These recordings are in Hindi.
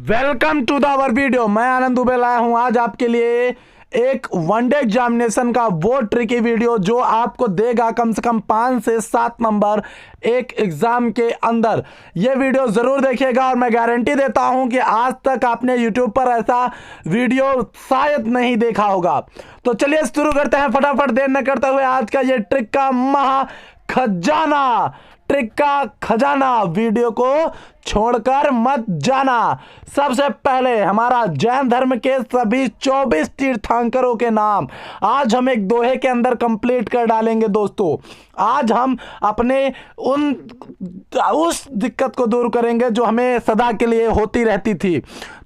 Welcome to the our video. मैं आनंद दुबे लाया हूं आज आपके लिए एक वनडे एग्जामिनेशन का वो ट्रिकी वीडियो जो आपको देगा कम से कम 5 से 7 नंबर एक एग्जाम के अंदर। ये वीडियो जरूर देखिएगा और मैं गारंटी देता हूं कि आज तक आपने यूट्यूब पर ऐसा वीडियो शायद नहीं देखा होगा। तो चलिए शुरू करते हैं फटाफट देर न करते हुए आज का ये ट्रिक का महा खजाना, ट्रिक का खजाना। वीडियो को छोड़कर मत जाना। सबसे पहले हमारा जैन धर्म के सभी 24 तीर्थंकरों के नाम आज हम एक दोहे के अंदर कंप्लीट कर डालेंगे दोस्तों। आज हम अपने उस दिक्कत को दूर करेंगे जो हमें सदा के लिए होती रहती थी।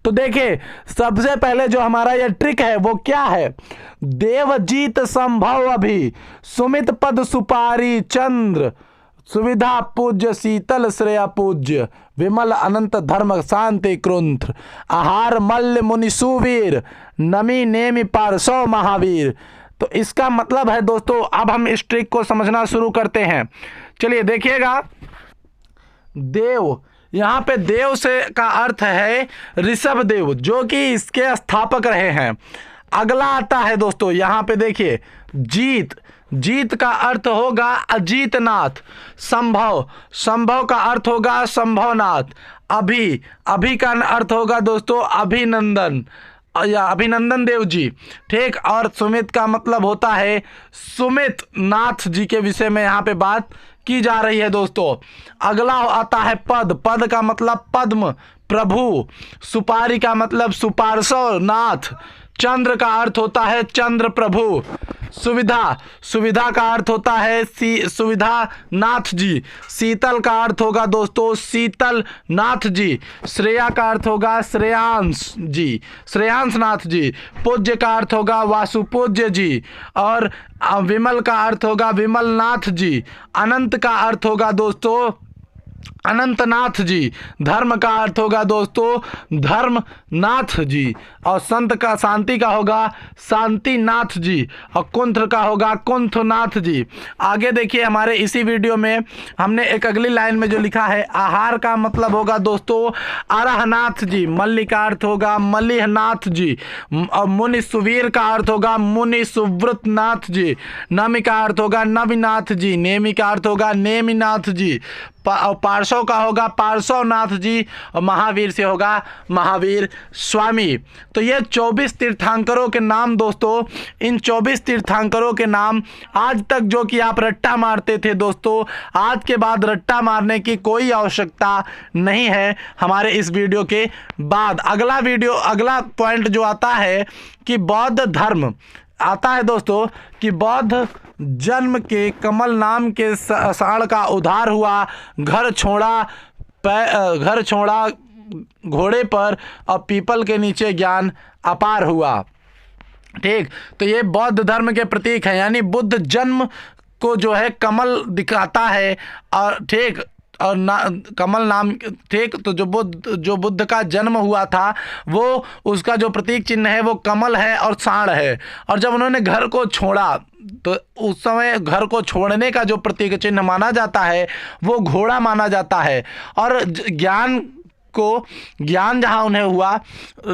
तो देखिए सबसे पहले जो हमारा यह ट्रिक है वो क्या है। देवजीत संभव अभी सुमित पद सुपारी चंद्र सुविधा पूज्य शीतल श्रेया पूज्य विमल अनंत धर्म शांति कृंत्र आहार मल्ल मुनि सुवीर नमी नेमि पार्श्व महावीर। तो इसका मतलब है दोस्तों, अब हम इस ट्रिक को समझना शुरू करते हैं। चलिए देखिएगा, देव, यहाँ पे देव से का अर्थ है ऋषभ देव जो कि इसके स्थापक रहे हैं। अगला आता है दोस्तों, यहाँ पे देखिए जीत, जीत का अर्थ होगा अजीतनाथ। संभव, संभव का अर्थ होगा संभवनाथ। अभी, अभी का अर्थ होगा दोस्तों अभिनंदन या अभिनंदन देव जी, ठीक। और सुमित का मतलब होता है सुमित नाथ जी के विषय में यहाँ पे बात की जा रही है दोस्तों। अगला आता है पद, पद का मतलब पद्म प्रभु। सुपारी का मतलब सुपार्श्व नाथ। चंद्र का अर्थ होता है चंद्र प्रभु। सुविधा, सुविधा का अर्थ होता है सुविधा नाथ जी। शीतल का अर्थ होगा दोस्तों शीतल नाथ जी। श्रेया का अर्थ होगा श्रेयांश जी, श्रेयांश नाथ जी। पूज्य का अर्थ होगा वासुपूज्य जी। और विमल का अर्थ होगा विमल नाथ जी। अनंत का अर्थ होगा दोस्तों अनंतनाथ जी। धर्म का अर्थ होगा दोस्तों धर्मनाथ जी। और संत का, शांति का होगा शांतिनाथ जी। और कुंथ का होगा कुंथनाथ जी। आगे देखिए हमारे इसी वीडियो में हमने एक अगली लाइन में जो लिखा है आहार का मतलब होगा दोस्तों अरहनाथ जी। मल्ली का अर्थ होगा मल्लिहनाथ जी। और मुनि सुवीर का अर्थ होगा मुनि सुव्रतनाथ जी। नमी का अर्थ होगा नवीनाथ जी। नेमी का अर्थ होगा नेमिनाथ जी। पार्श्व का होगा पार्श्वनाथ जी। और महावीर से होगा महावीर स्वामी। तो ये 24 तीर्थंकरों के नाम दोस्तों, इन 24 तीर्थंकरों के नाम आज तक जो कि आप रट्टा मारते थे दोस्तों, आज के बाद रट्टा मारने की कोई आवश्यकता नहीं है हमारे इस वीडियो के बाद। अगला वीडियो, अगला पॉइंट जो आता है कि बौद्ध धर्म आता है दोस्तों कि बौद्ध जन्म के कमल नाम के साण का उद्धार हुआ। घर छोड़ा घोड़े पर और पीपल के नीचे ज्ञान अपार हुआ, ठीक। तो ये बौद्ध धर्म के प्रतीक हैं, यानी बुद्ध जन्म को जो है कमल दिखाता है और ठीक और कमल नाम, ठीक। तो जो बुद्ध का जन्म हुआ था वो उसका जो प्रतीक चिन्ह है वो कमल है और साण है। और जब उन्होंने घर को छोड़ा तो उस समय घर को छोड़ने का जो प्रतीक चिन्ह माना जाता है वो घोड़ा माना जाता है। और ज्ञान जहाँ उन्हें हुआ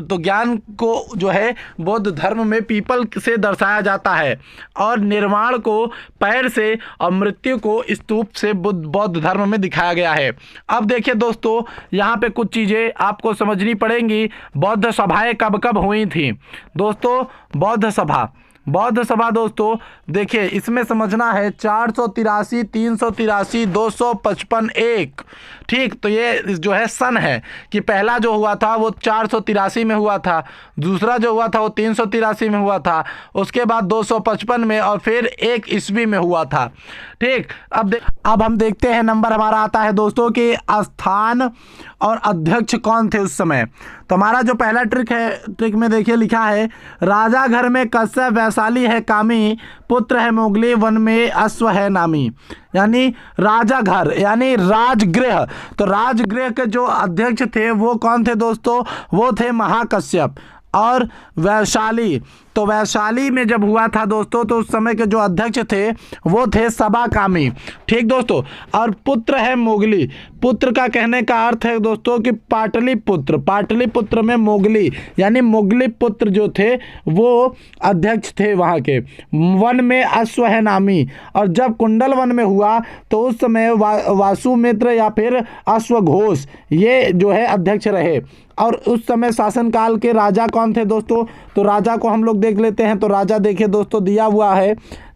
तो ज्ञान को जो है बौद्ध धर्म में पीपल से दर्शाया जाता है। और निर्वाण को पैर से और मृत्यु को स्तूप से बौद्ध धर्म में दिखाया गया है। अब देखिए दोस्तों यहाँ पे कुछ चीज़ें आपको समझनी पड़ेंगी। बौद्ध सभाएं कब कब हुई थी दोस्तों। बौद्ध सभा दोस्तों देखिए इसमें समझना है 483, 383, 255, 1, ठीक। तो ये जो है सन है कि पहला जो हुआ था वो 483 में हुआ था, दूसरा जो हुआ था वो 383 में हुआ था, उसके बाद 255 में और फिर 1 ईस्वी में हुआ था, ठीक। अब हम देखते हैं नंबर हमारा आता है दोस्तों कि स्थान और अध्यक्ष कौन थे उस समय। तो हमारा जो पहला ट्रिक है, ट्रिक में देखिए लिखा है राजा घर में कश्यप वैशाली है कामी पुत्र है मोगली वन में अश्व है नामी। यानी राजा घर यानी राजगृह। तो राजगृह के जो अध्यक्ष थे वो कौन थे दोस्तों, वो थे महाकश्यप। और वैशाली। तो वैशाली में जब हुआ था दोस्तों, तो उस समय के जो अध्यक्ष थे वो थे सबाकामी। ठीक दोस्तों, और पुत्र है मोगली। पुत्र का कहने का अर्थ है दोस्तों कि पाटलिपुत्र। पाटलिपुत्र में मोगली यानी मोगली पुत्र जो थे वो अध्यक्ष थे वहाँ के। वन में अश्व है नामी, और जब कुंडल वन में हुआ तो उस समय वासुमित्र या फिर अश्वघोष ये जो है अध्यक्ष रहे। और उस समय शासनकाल के राजा कौन थे दोस्तों, तो राजा को हम लोग देख लेते हैं। तो राजा देखिए दोस्तों, दिया हुआ है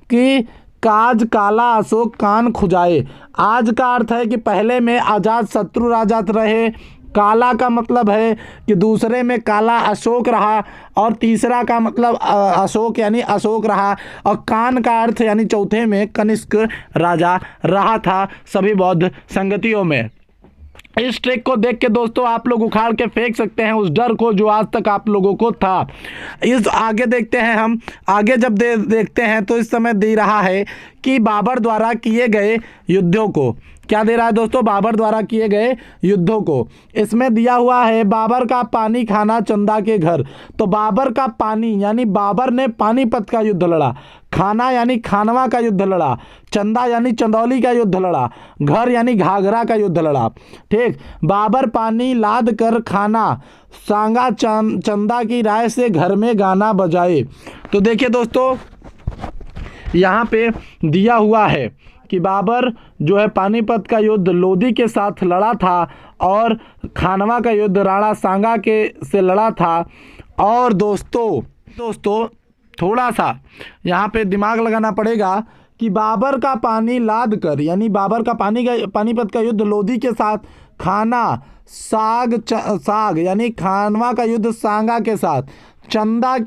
कि काज काला अशोक कान खुजाए। आज का अर्थ है कि पहले में अजात शत्रु राजा रहे, काला का मतलब है कि दूसरे में काला अशोक रहा, और तीसरा का मतलब अशोक यानी अशोक रहा, और कान का अर्थ यानी चौथे में कनिष्क राजा रहा था सभी बौद्ध संगतियों में। इस ट्रिक को देख के दोस्तों आप लोग उखाड़ के फेंक सकते हैं उस डर को जो आज तक आप लोगों को था। इस आगे देखते हैं हम, आगे जब देखते हैं तो इस समय दे रहा है कि बाबर द्वारा किए गए युद्धों को। क्या दे रहा है दोस्तों, बाबर द्वारा किए गए युद्धों को। इसमें दिया हुआ है बाबर का पानी खाना चंदा के घर। तो बाबर का पानी यानी बाबर ने पानीपत का युद्ध लड़ा, खाना यानी खानवा का युद्ध लड़ा, चंदा यानी चंदौली का युद्ध लड़ा, घर यानी घाघरा का युद्ध लड़ा। ठीक, बाबर पानी लाद कर खाना, सांगा चंदा की राय से घर में गाना बजाए। तो देखिए दोस्तों यहाँ पे दिया हुआ है कि बाबर जो है पानीपत का युद्ध लोदी के साथ लड़ा था, और खानवा का युद्ध राणा सांगा के से लड़ा था। और दोस्तों थोड़ा सा यहाँ पे दिमाग लगाना पड़ेगा कि बाबर का पानी लाद कर यानी बाबर का पानीपत का युद्ध लोदी के साथ, खाना साग यानी खानवा का युद्ध सांगा के साथ, चंदा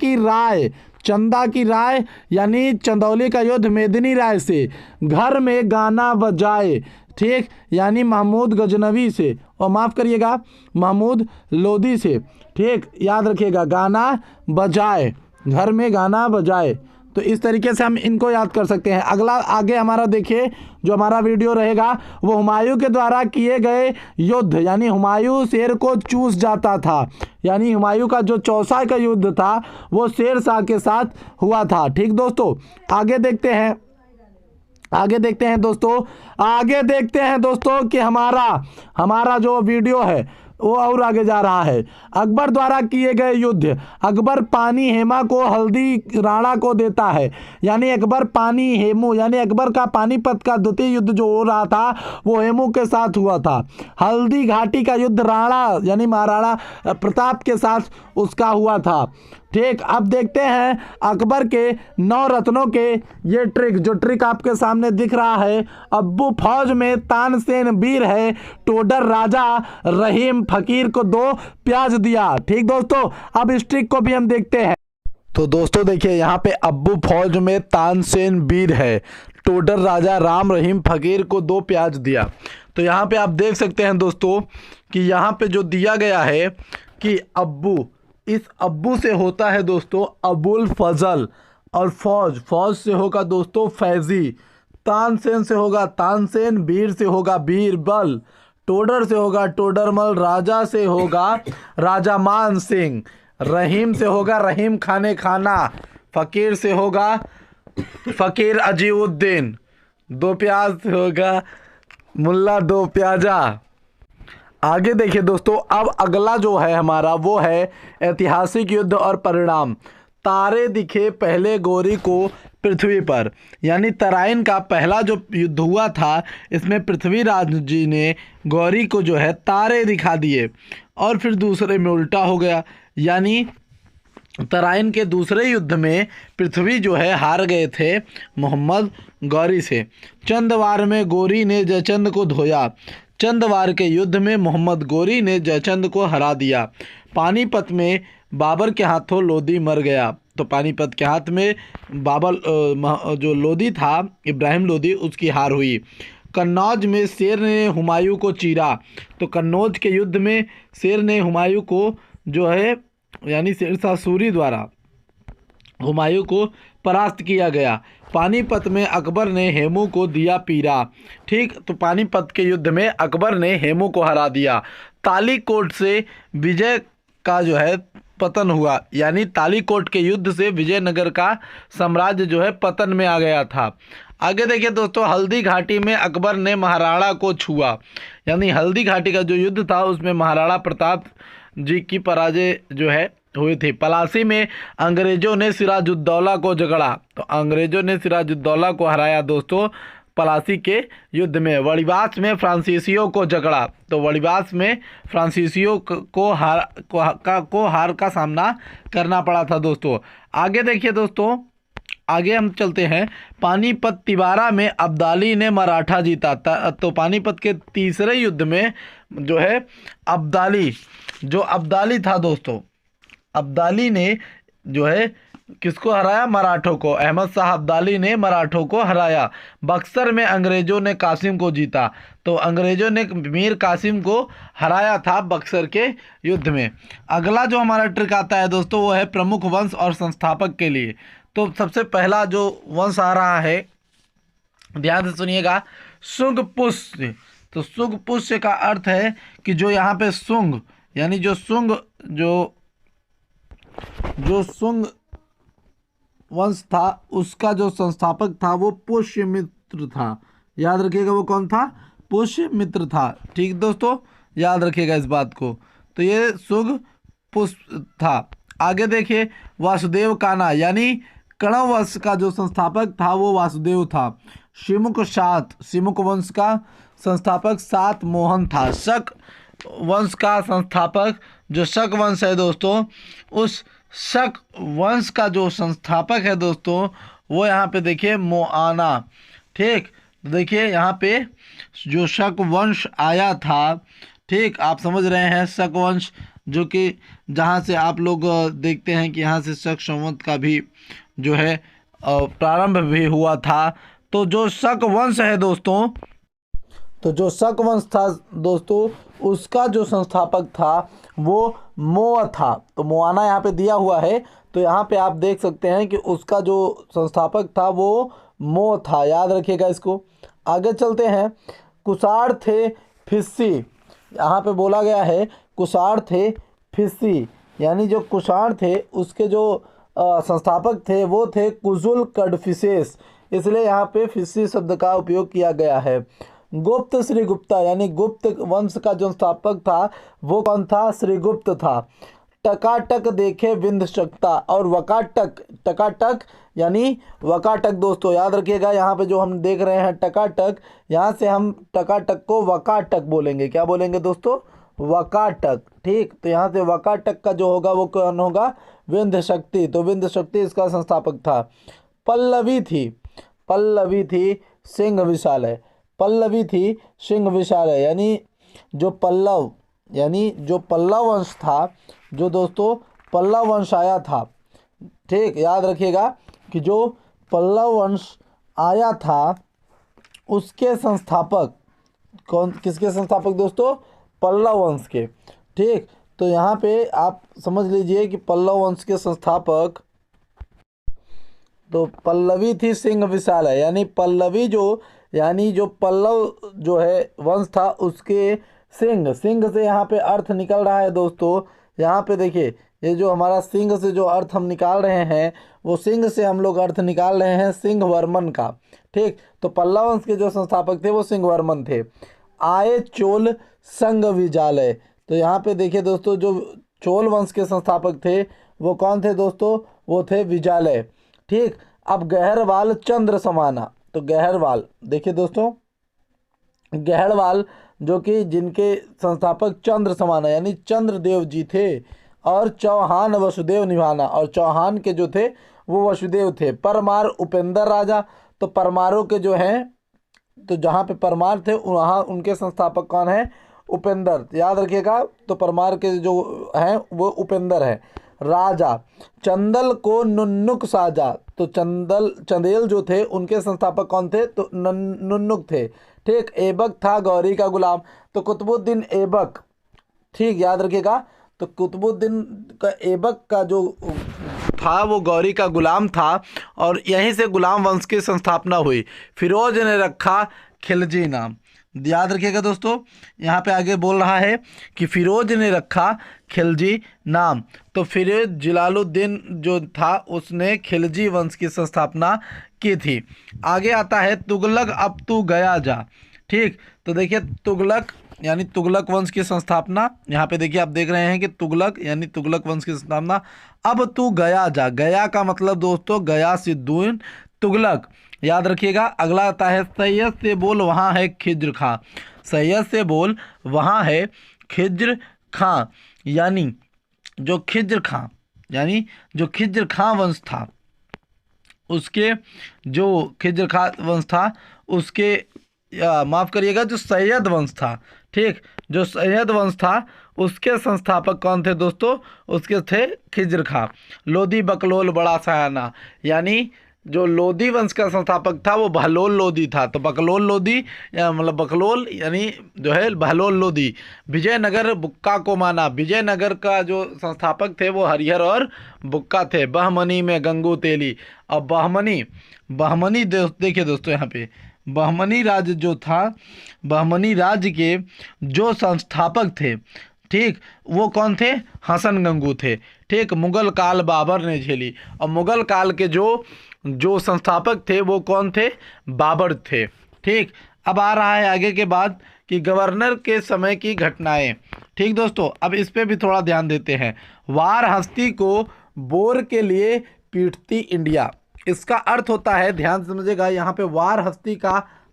की राय यानी चंदौली का युद्ध मेदिनी राय से, घर में गाना बजाए। ठीक, यानी महमूद गजनवी से, और माफ़ करिएगा महमूद लोदी से। ठीक, याद रखिएगा गाना बजाए, घर में गाना बजाए। तो इस तरीके से हम इनको याद कर सकते हैं। अगला आगे हमारा देखिए जो हमारा वीडियो रहेगा वो हुमायूं के द्वारा किए गए युद्ध, यानी हुमायूं शेर को चूस जाता था। यानी हुमायूं का जो चौसा का युद्ध था वो शेर शाह के साथ हुआ था। ठीक दोस्तों, आगे देखते हैं दोस्तों कि हमारा जो वीडियो है वो और आगे जा रहा है। अकबर द्वारा किए गए युद्ध। अकबर पानी हेमा को हल्दी राणा को देता है। यानी अकबर पानी हेमू यानी अकबर का पानीपत का द्वितीय युद्ध जो हो रहा था वो हेमू के साथ हुआ था। हल्दी घाटी का युद्ध राणा यानी महाराणा प्रताप के साथ उसका हुआ था। ठीक, अब देखते हैं अकबर के 9 रत्नों के ये ट्रिक आपके सामने दिख रहा है। अब्बू फौज में तानसेन वीर है, टोडर राजा रहीम फकीर को 2 प्याज दिया। ठीक दोस्तों, अब इस ट्रिक को भी हम देखते हैं। तो दोस्तों देखिए यहाँ पे अब्बू फौज में तानसेन वीर है, टोडर राजा राम रहीम फकीर को 2 प्याज दिया। तो यहाँ पे आप देख सकते हैं दोस्तों कि यहाँ पे जो दिया गया है कि अब्बू, इस अब्बू से होता है दोस्तों अबुल फजल, और फौज से होगा दोस्तों फैजी, तानसेन से होगा तानसेन, वीर से होगा बीरबल, टोडर से होगा टोडरमल, राजा से होगा राजा मान सिंह, रहीम से होगा रहीम खाना, फकीर से होगा फकीर अजीउद्दीन, 2 प्याज से होगा मुल्ला 2 प्याजा। आगे देखिए दोस्तों, अब अगला जो है हमारा वो है ऐतिहासिक युद्ध और परिणाम। तारे दिखे पहले गौरी को पृथ्वी पर। यानी तराइन का पहला जो युद्ध हुआ था इसमें पृथ्वीराज जी ने गौरी को जो है तारे दिखा दिए, और फिर दूसरे में उल्टा हो गया। यानी तराइन के दूसरे युद्ध में पृथ्वी जो है हार गए थे मोहम्मद गौरी से। चंदवार में गौरी ने जयचंद को धोया। चंदवार के युद्ध में मोहम्मद गौरी ने जयचंद को हरा दिया। पानीपत में बाबर के हाथों लोदी मर गया। तो पानीपत के हाथ में बाबर जो लोदी था इब्राहिम लोदी, उसकी हार हुई। कन्नौज में शेर ने हुमायूं को चीरा। तो कन्नौज के युद्ध में शेर ने हुमायूं को जो है यानी शेरशाह सूरी द्वारा हुमायूं को परास्त किया गया। पानीपत में अकबर ने हेमू को दिया पीरा। ठीक, तो पानीपत के युद्ध में अकबर ने हेमू को हरा दिया। तालीकोट से विजय का जो है पतन हुआ, यानी तालीकोट के युद्ध से विजयनगर का साम्राज्य जो है पतन में आ गया था। आगे देखिए दोस्तों, हल्दी घाटी में अकबर ने महाराणा को छुआ, यानी हल्दी घाटी का जो युद्ध था उसमें महाराणा प्रताप जी की पराजय जो है हुई थी। पलासी में अंग्रेजों ने सिराजुद्दौला को झगड़ा, तो अंग्रेजों ने सिराजुद्दौला को हराया दोस्तों पलासी के युद्ध में। वड़िवास में फ्रांसीसियों को झगड़ा, तो वड़िवास में फ्रांसीसियों को हार का सामना करना पड़ा था दोस्तों। आगे देखिए दोस्तों, आगे हम चलते हैं। पानीपत तिवारा में अब्दाली ने मराठा जीता, तो पानीपत के तीसरे युद्ध में जो है अब्दाली था दोस्तों, अब्दाली ने जो है किसको हराया? मराठों को। अहमद शाह अब्दाली ने मराठों को हराया। बक्सर में अंग्रेजों ने कासिम को जीता, तो अंग्रेजों ने मीर कासिम को हराया था बक्सर के युद्ध में। अगला जो हमारा ट्रिक आता है दोस्तों वो है प्रमुख वंश और संस्थापक के लिए। तो सबसे पहला जो वंश आ रहा है, ध्यान से सुनिएगा, सुंग-पुष्य। तो सुंग-पुष्य का अर्थ है कि जो यहाँ पे सुंग, यानी जो सुंग वंश था उसका जो संस्थापक था वो पुष्यमित्र था। याद रखिएगा वो कौन था? पुष्यमित्र था। ठीक दोस्तों, याद रखिएगा इस बात को। तो ये सुंग पुष्य था। आगे देखिए, वासुदेव कान्हा यानी कण्व वंश का जो संस्थापक था वो वासुदेव था। शिमुक वंश का संस्थापक सात मोहन था। शक वंश का संस्थापक जो शक वंश है दोस्तों, उस शक वंश का जो संस्थापक है दोस्तों वो यहाँ पे देखिए मोआना। ठीक, देखिए यहाँ पे जो शक वंश आया था, ठीक, आप समझ रहे हैं, शक वंश जो कि जहाँ से आप लोग देखते हैं कि यहाँ से शक संवत का भी जो है प्रारंभ भी हुआ था। तो जो शक वंश है दोस्तों, तो जो शक वंश था दोस्तों उसका जो संस्थापक था वो मोआ था। तो मोआना यहाँ पे दिया हुआ है, तो यहाँ पे आप देख सकते हैं कि उसका जो संस्थापक था वो मो था। याद रखिएगा इसको। आगे चलते हैं। कुषाण थे फिस्सी, यहाँ पे बोला गया है कुषाण थे फिस्सी, यानी जो कुषाण थे उसके जो संस्थापक थे वो थे कुजुल कडफिसेस, इसलिए यहाँ पे फिस्सी शब्द का उपयोग किया गया है। गुप्त श्रीगुप्ता यानी गुप्त वंश का जो संस्थापक था वो कौन था? श्रीगुप्त था। टकाटक देखे विंध्य शक्ता और वकाटक, टकाटक यानी वकाटक दोस्तों याद रखिएगा। यहाँ पे जो हम देख रहे हैं टकाटक, यहाँ से हम टकाटक को वकाटक बोलेंगे। क्या बोलेंगे दोस्तों? वकाटक। ठीक, तो यहाँ से वकाटक का जो होगा वो कौन होगा? विंध्य शक्ति। तो विंध्य शक्ति इसका संस्थापक था। पल्लवी थी सिंह विशालय, पल्लवी थी सिंह विशालय, यानी जो पल्लव वंश था, जो दोस्तों पल्लव वंश आया था। ठीक, याद रखिएगा कि जो पल्लव वंश आया था उसके संस्थापक किसके संस्थापक दोस्तों? पल्लव वंश के। ठीक, तो यहाँ पे आप समझ लीजिए कि पल्लव वंश के संस्थापक, तो पल्लवी थी सिंह विशालय, यानी पल्लवी जो पल्लव जो है वंश था उसके सिंह से यहाँ पे अर्थ निकल रहा है दोस्तों। यहाँ पे देखिए, ये जो हमारा सिंह से जो अर्थ हम निकाल रहे हैं वो सिंह से हम लोग अर्थ निकाल रहे हैं सिंह वर्मन का। ठीक, तो पल्लव वंश के जो संस्थापक थे वो सिंह वर्मन थे। आए चोल संग विजालय, तो यहाँ पे देखिए दोस्तों जो चोल वंश के संस्थापक थे वो कौन थे दोस्तों? वो थे विजालय। ठीक, अब गहरवाल चंद्र समाना, तो गहरवाल देखिए दोस्तों, गहरवाल जो कि जिनके संस्थापक चंद्र समाना यानी चंद्रदेव जी थे, और चौहान वसुदेव निभाना, और चौहान के जो थे वो वसुदेव थे। परमार उपेंद्र राजा, तो परमारों के जो हैं, तो जहाँ पे परमार थे वहाँ उनके संस्थापक कौन है? उपेंद्र। याद रखिएगा, तो परमार के जो हैं वो उपेंद्र है। राजा चंदल को नुन्नुक साजा, तो चंदेल जो थे उनके संस्थापक कौन थे? तो नुन्नुक थे। ठीक, ऐबक था गौरी का गुलाम, तो कुतुबुद्दीन ऐबक। ठीक, याद रखिएगा, तो कुतुबुद्दीन का ऐबक का जो था वो गौरी का गुलाम था, और यहीं से गुलाम वंश की संस्थापना हुई। फिरोज ने रखा खिलजी नाम, याद रखिएगा दोस्तों, यहाँ पे आगे बोल रहा है कि फिरोज ने रखा खिलजी नाम। तो फिरोज जलालुद्दीन जो था उसने खिलजी वंश की संस्थापना की थी। आगे आता है तुगलक अब तू गया जा। ठीक, तो देखिए तुगलक यानी तुगलक वंश की संस्थापना, यहाँ पे देखिए आप देख रहे हैं कि तुगलक यानी तुगलक वंश की संस्थापना। अब तू गया जा, गया का मतलब दोस्तों गया सिद्दून तुगलक, याद रखिएगा। अगला आता है सैयद से बोल वहाँ है खिज्र खां। सैयद से बोल वहाँ है खिज्र खां, यानी जो खिज्र खां यानी जो खिज्र खां वंश था उसके, जो खिज्र खां वंश था उसके, माफ़ करिएगा, जो सैयद वंश था, ठीक, जो सैयद वंश था उसके संस्थापक कौन थे दोस्तों? उसके थे खिज्र खां। लोदी बकलोल बड़ा सयाना, यानी जो लोदी वंश का संस्थापक था वो बहलोल लोदी था। तो बकलोल लोदी मतलब बकलोल यानी जो है बहलोल लोदी। विजयनगर बुक्का को माना, विजयनगर का जो संस्थापक थे वो हरिहर और बुक्का थे। बहमनी में गंगू तेली, और बहमनी देखिए दोस्तों यहाँ पे बहमनी राज्य जो था, बहमनी राज्य के जो संस्थापक थे, ठीक, वो कौन थे? हसन गंगू थे। ठीक, मुगल काल बाबर ने झेली, और मुगल काल के जो संस्थापक थे वो कौन थे? बाबर थे। ठीक, अब आ रहा है आगे के बाद कि गवर्नर के समय की घटनाएं। ठीक दोस्तों, अब इस पे भी थोड़ा ध्यान देते हैं। वार हस्ती को बोर के लिए पीटती इंडिया, इसका अर्थ होता है, ध्यान समझिएगा, यहाँ पे वार हस्ती का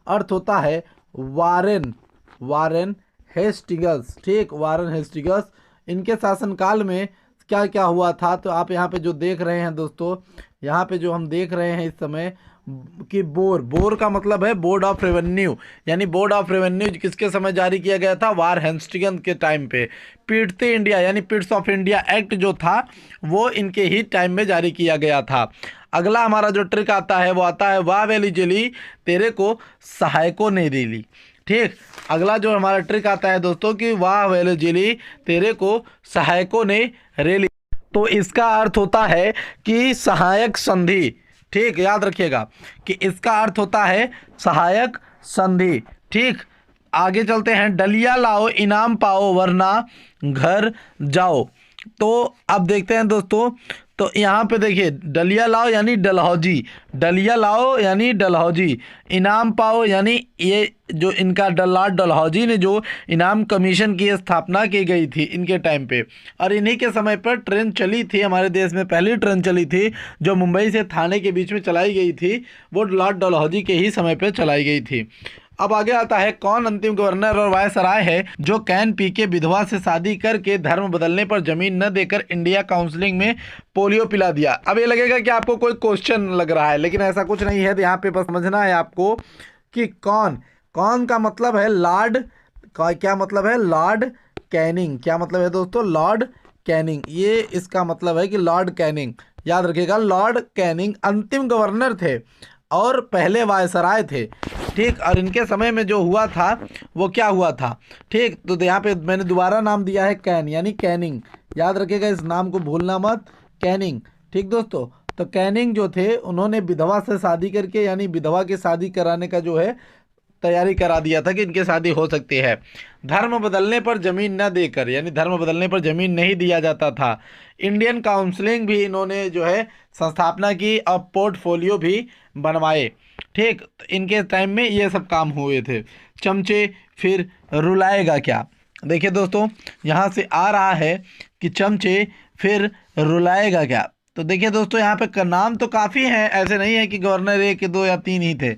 अर्थ होता है वारेन हेस्टिंग्स। ठीक, वारेन हेस्टिंग्स, इनके शासनकाल में क्या क्या हुआ था? तो आप यहाँ पे जो देख रहे हैं दोस्तों, यहाँ पे जो हम देख रहे हैं इस समय कि बोर का मतलब है बोर्ड ऑफ रेवेन्यू, यानी बोर्ड ऑफ रेवेन्यू किसके समय जारी किया गया था? वार हेस्टिंग्स के टाइम पे। पीटते इंडिया यानी पिट्स ऑफ इंडिया एक्ट जो था वो इनके ही टाइम में जारी किया गया था। अगला हमारा जो ट्रिक आता है वो आता है वाह वेली जली तेरे को सहायकों ने रेली। ठीक, अगला जो हमारा ट्रिक आता है दोस्तों कि वाह वेली जली तेरे को सहायकों ने रेली, तो इसका अर्थ होता है कि सहायक संधि। ठीक, याद रखिएगा कि इसका अर्थ होता है सहायक संधि। ठीक, आगे चलते हैं। डलिया लाओ इनाम पाओ वरना घर जाओ। तो अब देखते हैं दोस्तों, तो यहाँ पे देखिए डलिया लाओ यानी डलहौजी, डलिया लाओ यानी डलहौजी, इनाम पाओ यानी ये जो इनका लॉर्ड डलहौजी ने जो इनाम कमीशन की स्थापना की गई थी इनके टाइम पे, और इन्हीं के समय पर ट्रेन चली थी हमारे देश में, पहली ट्रेन चली थी जो मुंबई से थाने के बीच में चलाई गई थी, वो लॉर्ड डलहौजी के ही समय पर चलाई गई थी। अब आगे आता है कौन अंतिम गवर्नर और वायसराय है जो कैन पी के विधवा से शादी करके धर्म बदलने पर जमीन न देकर इंडिया काउंसिलिंग में पोलियो पिला दिया। अब ये लगेगा कि आपको कोई क्वेश्चन लग रहा है, लेकिन ऐसा कुछ नहीं है। यहाँ पे बस समझना है आपको कि कौन का मतलब है लॉर्ड का, क्या मतलब है? Lord Canning. क्या मतलब है दोस्तों? लॉर्ड कैनिंग, ये इसका मतलब है कि लॉर्ड कैनिंग, याद रखिएगा, लॉर्ड कैनिंग अंतिम गवर्नर थे और पहले वायसराय थे। ठीक, और इनके समय में जो हुआ था वो क्या हुआ था? ठीक, तो यहाँ पे मैंने दोबारा नाम दिया है कैन यानी कैनिंग, याद रखिएगा, इस नाम को भूलना मत, कैनिंग। ठीक दोस्तों, तो कैनिंग जो थे उन्होंने विधवा से शादी करके यानी विधवा की शादी कराने का जो है तैयारी करा दिया था कि इनकी शादी हो सकती है। धर्म बदलने पर जमीन न देकर, यानी धर्म बदलने पर जमीन नहीं दिया जाता था। इंडियन काउंसिलिंग भी इन्होंने जो है संस्थापना की और पोर्टफोलियो भी बनवाए। ठीक, तो इनके टाइम में ये सब काम हुए थे। चमचे फिर रुलाएगा क्या? देखिए दोस्तों, यहाँ से आ रहा है कि चमचे फिर रुलाएगा क्या। तो देखिए दोस्तों, यहाँ पे नाम तो काफ़ी हैं, ऐसे नहीं है कि गवर्नर 1 2 या 3 ही थे।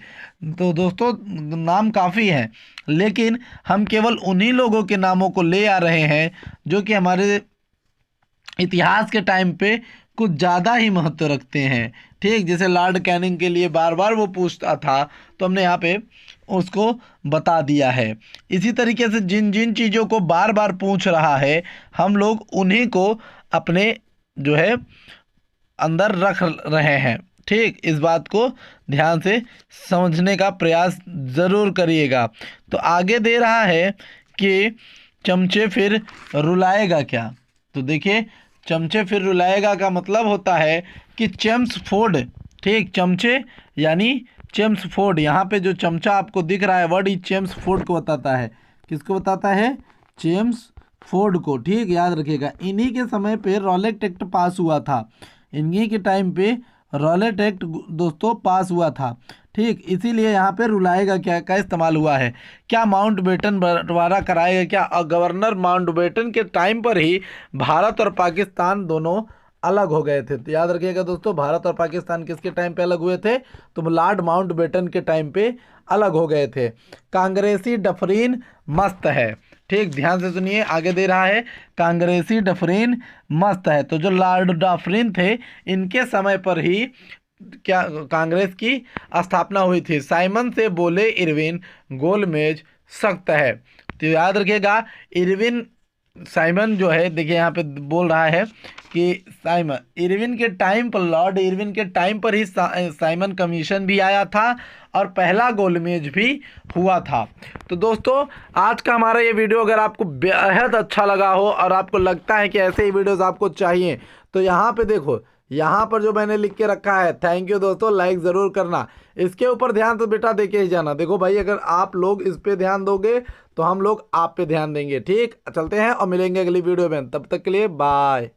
तो दोस्तों नाम काफ़ी हैं, लेकिन हम केवल उन्हीं लोगों के नामों को ले आ रहे हैं जो कि हमारे इतिहास के टाइम पे कुछ ज़्यादा ही महत्व रखते हैं। ठीक, जैसे लॉर्ड कैनिंग के लिए बार बार वो पूछता था तो हमने यहाँ पे उसको बता दिया है। इसी तरीके से जिन जिन चीज़ों को बार बार पूछ रहा है हम लोग उन्हीं को अपने जो है अंदर रख रहे हैं। ठीक, इस बात को ध्यान से समझने का प्रयास ज़रूर करिएगा। तो आगे दे रहा है कि चमचे फिर रुलाएगा क्या। तो देखिए, चमचे फिर रुलाएगा का मतलब होता है कि चेम्स फोर्ड। ठीक, चमचे यानी चेम्सफोर्ड, यहाँ पे जो चमचा आपको दिख रहा है वर्ड ही चेम्सफोर्ड को बताता है। किसको बताता है? चेम्सफोर्ड को। ठीक, याद रखिएगा। इन्हीं के समय पे रॉलेट एक्ट पास हुआ था। इन्हीं के टाइम पे रॉलेट एक्ट दोस्तों पास हुआ था। ठीक, इसीलिए यहाँ पे रुलाएगा क्या का इस्तेमाल हुआ है। क्या माउंटबेटन बंटवारा कराएगा क्या? और गवर्नर माउंटबेटन के टाइम पर ही भारत और पाकिस्तान दोनों अलग हो गए थे। तो याद रखिएगा दोस्तों, भारत और पाकिस्तान किसके टाइम पे अलग हुए थे? तो लॉर्ड माउंटबेटन के टाइम पे अलग हो गए थे। कांग्रेसी डफरीन मस्त है। ठीक, ध्यान से सुनिए, आगे दे रहा है कांग्रेसी डफरीन मस्त है। तो जो लॉर्ड डफरीन थे, इनके समय पर ही क्या कांग्रेस की स्थापना हुई थी। साइमन से बोले इरविन, गोलमेज सख्त है। तो याद रखिएगा, इरविन साइमन जो है, देखिए यहाँ पे बोल रहा है कि साइमन इरविन के टाइम पर, लॉर्ड इरविन के टाइम पर ही साइमन कमीशन भी आया था और पहला गोलमेज भी हुआ था। तो दोस्तों, आज का हमारा ये वीडियो अगर आपको बेहद अच्छा लगा हो और आपको लगता है कि ऐसे ही वीडियोस आपको चाहिए, तो यहाँ पे देखो, यहाँ पर जो मैंने लिख के रखा है, थैंक यू दोस्तों, लाइक ज़रूर करना। इसके ऊपर ध्यान तो बेटा दे के ही जाना। देखो भाई, अगर आप लोग इस पे ध्यान दोगे तो हम लोग आप पे ध्यान देंगे। ठीक, चलते हैं और मिलेंगे अगली वीडियो में। तब तक के लिए बाय।